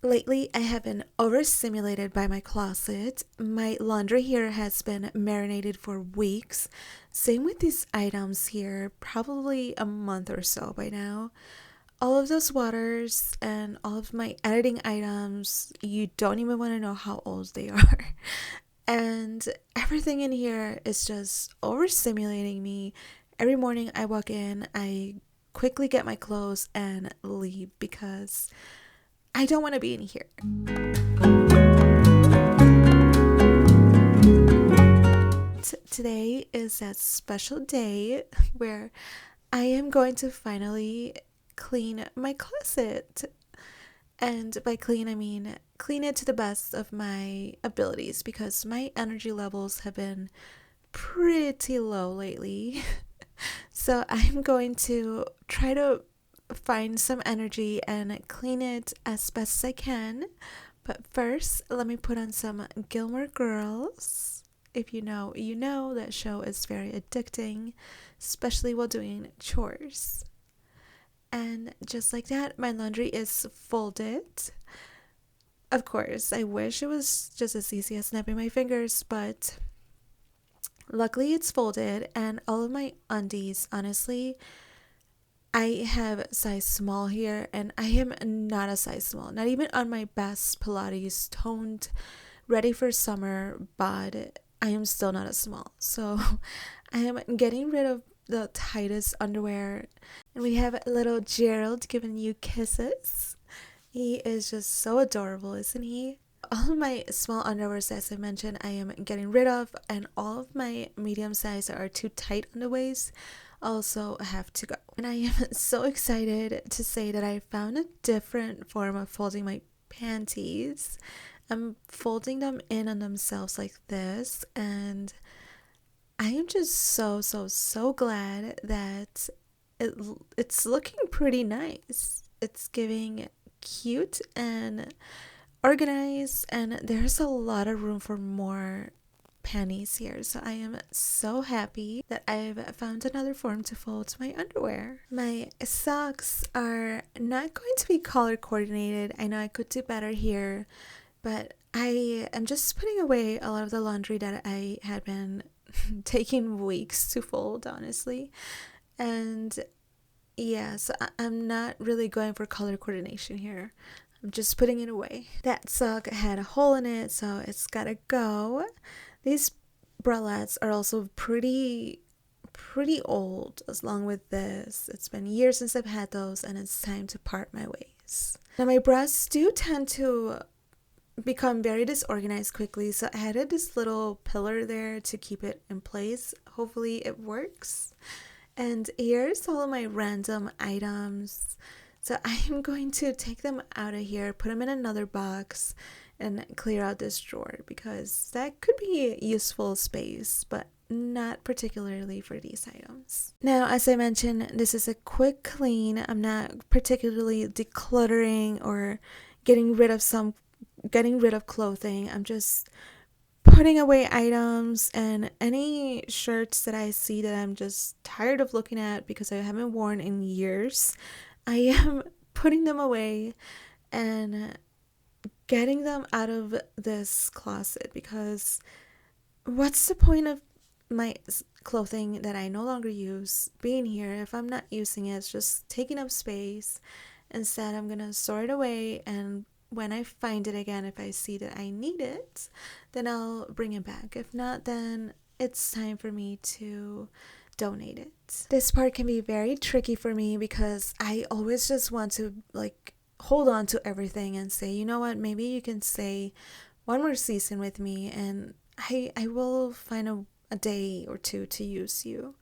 Lately, I have been overstimulated by my closet. My laundry here has been marinated for weeks. Same with these items here, probably a month or so by now. All of those waters and all of my editing items, you don't even want to know how old they are. And everything in here is just overstimulating me. Every morning I walk in, I quickly get my clothes and leave because I don't want to be in here. Today is that special day where I am going to finally clean my closet. And by clean, I mean clean it to the best of my abilities because my energy levels have been pretty low lately. So I'm going to try to find some energy and clean it as best as I can. But first, let me put on some Gilmore Girls. If you know, you know that show is very addicting, especially while doing chores. And just like that, my laundry is folded. Of course, I wish it was just as easy as snapping my fingers, but luckily it's folded. And all of my undies, honestly, I have size small here, and I am not a size small. Not even on my best Pilates toned, ready for summer bod, I am still not a small. So I am getting rid of the tightest underwear. And we have little Gerald giving you kisses. He is just so adorable, isn't he? All of my small underwears, as I mentioned, I am getting rid of, and all of my medium size or too tight underwears also have to go. And I am so excited to say that I found a different form of folding my panties. I'm folding them in on themselves like this, and I am just so glad that it's looking pretty nice. It's giving cute and organized, and there's a lot of room for more panties here. So I am so happy that I've found another form to fold my underwear. My socks are not going to be color coordinated. I know I could do better here, but I am just putting away a lot of the laundry that I had been taking weeks to fold, honestly. And yeah, so I'm not really going for color coordination here. I'm just putting it away. That sock had a hole in it, so it's gotta go. These bralettes are also pretty old along with this. It's been years since I've had those, and it's time to part my ways. Now my bras do tend to become very disorganized quickly, so I added this little pillar there to keep it in place. Hopefully it works. And here's all of my random items. So I am going to take them out of here, put them in another box, and clear out this drawer because that could be useful space, but not particularly for these items. Now, as I mentioned, this is a quick clean. I'm not particularly decluttering or getting rid of clothing. I'm just putting away items and any shirts that I see that I'm just tired of looking at because I haven't worn in years. I am putting them away and getting them out of this closet because what's the point of my clothing that I no longer use being here if I'm not using it? It's just taking up space. Instead, I'm gonna store it away, and when I find it again, if I see that I need it, then I'll bring it back. If not, then it's time for me to donate it. This part can be very tricky for me because I always just want to hold on to everything and say, you know what, maybe you can stay one more season with me and I will find a day or two to use you.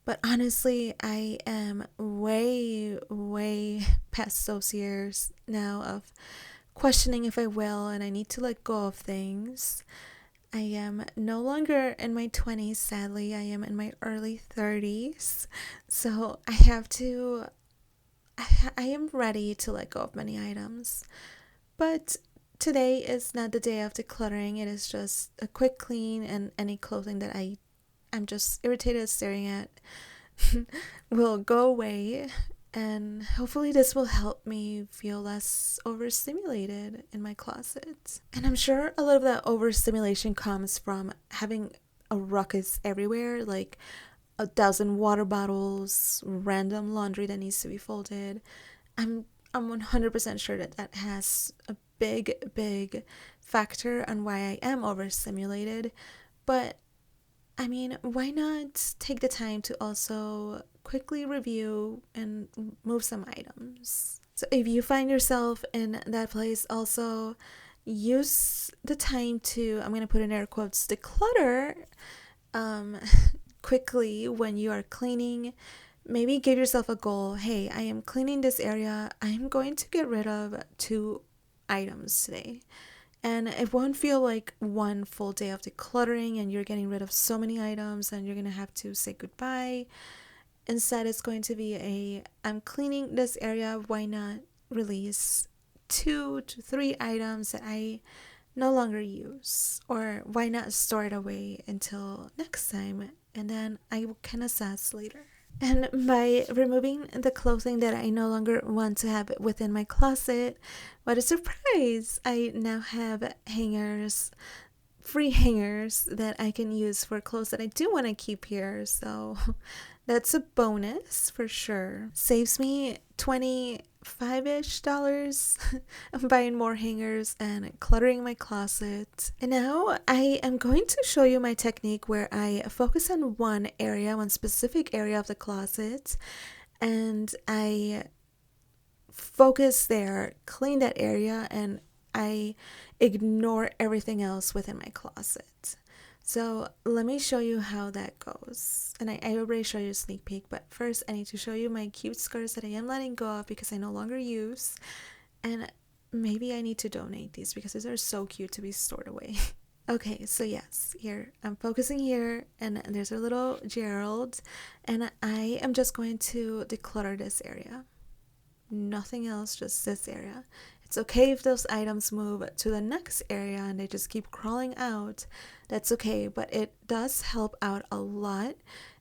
But honestly, I am way past those years now of questioning if I will, and I need to let go of things. I am no longer in my 20s, sadly. I am in my early 30s. So I am ready to let go of many items. But today is not the day of decluttering. It is just a quick clean, and any clothing that I'm just irritated staring at will go away. And hopefully, this will help me feel less overstimulated in my closet. And I'm sure a lot of that overstimulation comes from having a ruckus everywhere, like a dozen water bottles, random laundry that needs to be folded. I'm 100% sure that that has a big factor on why I am overstimulated. But I mean, why not take the time to also quickly review and move some items? So if you find yourself in that place, also use the time to, I'm going to put in air quotes, declutter um, quickly when you are cleaning. Maybe give yourself a goal. Hey, I am cleaning this area. I am going to get rid of 2 items today. And it won't feel like one full day of decluttering and you're getting rid of so many items and you're going to have to say goodbye. Instead, it's going to be I'm cleaning this area. Why not release 2 to 3 items that I no longer use? Or why not store it away until next time and then I can assess later? And by removing the clothing that I no longer want to have within my closet, what a surprise! I now have hangers, free hangers that I can use for clothes that I do want to keep here. So that's a bonus for sure. Saves me 25-ish dollars buying more hangers and cluttering my closet. And now I am going to show you my technique where I focus on one specific area of the closet, and I focus there, clean that area, and I ignore everything else within my closet. So let me show you how that goes. And I already showed you a sneak peek, but first I need to show you my cute skirts that I am letting go of because I no longer use. And maybe I need to donate these because these are so cute to be stored away. Okay, so yes, here I'm focusing here, and there's a little Gerald, and I am just going to declutter this area. Nothing else, just this area. It's okay if those items move to the next area and they just keep crawling out. That's okay, but it does help out a lot.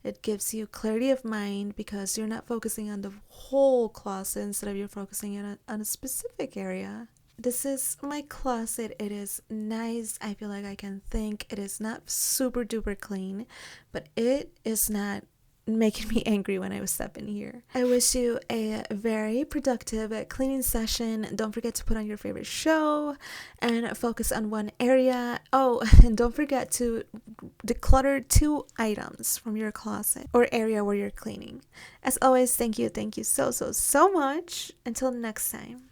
It gives you clarity of mind because you're not focusing on the whole closet instead of you're focusing on a specific area. This is my closet. It is nice. I feel like I can think. It is not super duper clean, but it is not making me angry when I step in here. I wish you a very productive cleaning session. Don't forget to put on your favorite show and focus on one area. Oh, and don't forget to declutter 2 items from your closet or area where you're cleaning. As always, thank you so much. Until next time.